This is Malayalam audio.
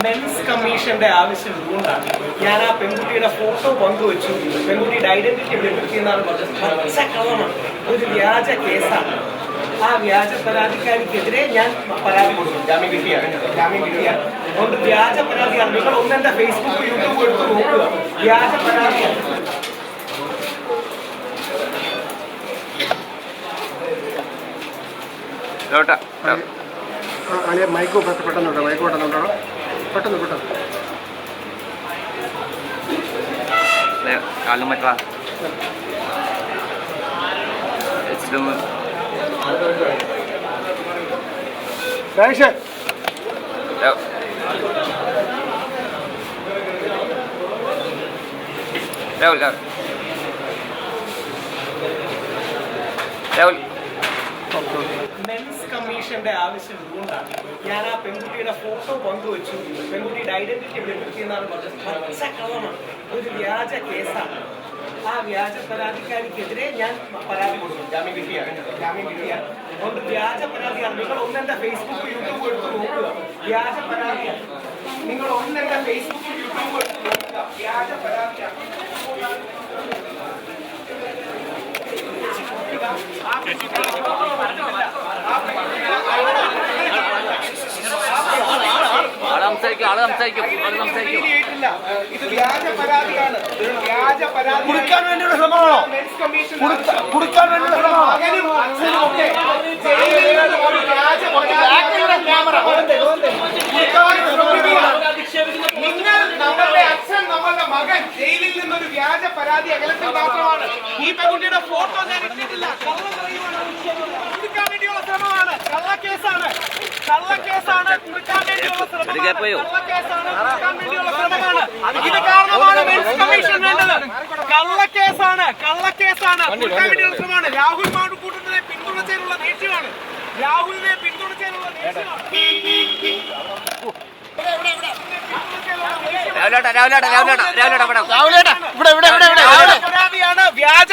മെൻസ് കമ്മീഷന്റെ ആവശ്യം ഇതുകൊണ്ടാണ് ഞാൻ ആ പെൺകുട്ടിയുടെ ഫോട്ടോ പങ്കുവെച്ചു. പെൺകുട്ടിയുടെ ഐഡന്റിറ്റി വെരിഫൈ എന്നാണ് പറഞ്ഞത്. പച്ചക്കള്ളമാണ്, ഒരു വ്യാജ കേസാണ്. ആ വ്യാജ പരാതിക്കാരിക്കെതിരെ ഞാൻ പരാതി കൊടുക്കും. ജാമ്യം കിട്ടിയാണ് അതുകൊണ്ട് വ്യാജ പരാതിയാണ്. നിങ്ങൾ ഒന്നെന്റെ ഫേസ്ബുക്ക് യൂട്യൂബ് എടുത്ത് നോക്കുക. വ്യാജ പരാതിയാണ്. മൈക്ക് പെട്ടെന്നുണ്ടോ? മൈക്ക് പെട്ടെന്നുണ്ടോ? പെട്ടെന്ന് കാലും മറ്റാ മെൻസ് കമ്മീഷന്റെ ആവശ്യം ഇതുകൊണ്ടാണ് ഞാൻ ആ പെൺകുട്ടിയുടെ ഫോട്ടോ പങ്കുവെച്ചു. പെൺകുട്ടിയുടെ ഐഡന്റിറ്റി വെരിഫൈ എന്നാണ് പറഞ്ഞത്. പച്ചക്കള്ളമാണ്, ഒരു വ്യാജ കേസാണ്. ആ വ്യാജ പരാതിക്കാരിക്കെതിരെ ഞാൻ പരാതി കൊടുക്കും. ജാമ്യം കിട്ടിയാണ് അതുകൊണ്ട് വ്യാജ പരാതിയാണ്. നിങ്ങൾ ഒന്നെന്റെ ഫേസ്ബുക്ക് യൂട്യൂബ് എടുത്ത് നോക്കുക. വ്യാജ പരാതിയാണ്. നിങ്ങൾ ഒന്നെന്റെ ഫേസ്ബുക്ക് യൂട്യൂബ് എടുത്ത് നോക്കുക. വ്യാജ പരാതിയാണ്. ഇത് വ്യാജ പരാതിയാണ്. വ്യാജ പരാതി കൊടുക്കാൻ വേണ്ടിയുള്ള ശ്രമമാണോ? കൊടുക്കാൻ വേണ്ടിയുള്ള ശ്രമമാണോ? നിങ്ങൾ നമ്മളുടെ അച്ഛൻ, നമ്മളുടെ മകൻ ജയിലിൽ നിന്നൊരു വ്യാജ പരാതി അകലത്തിൽ മാത്രമാണ്. ഈ പെൺകുട്ടിയുടെ ഫോട്ടോ ഞാൻ ഇട്ടിട്ടില്ല. കൊടുക്കാൻ വേണ്ടിയുള്ള ശ്രമമാണ്. കള്ളക്കേസാണ്. കൊടുക്കാൻ വേണ്ടിയുള്ള ശ്രമമാണ്. ഇത് കാരണമാണ് മെൻസ് കമ്മീഷൻ വേണ്ടത്. കള്ളക്കേസാണ്. കൊടുക്കാൻ വേണ്ടിയുള്ള ശ്രമമാണ്. രാഹുൽ മാടൂക്കൂട്ടത്തിനെ പിന്തുണച്ചതിനുള്ള ദേഷ്യമാണ്. പരാതിയാണ് വ്യാജ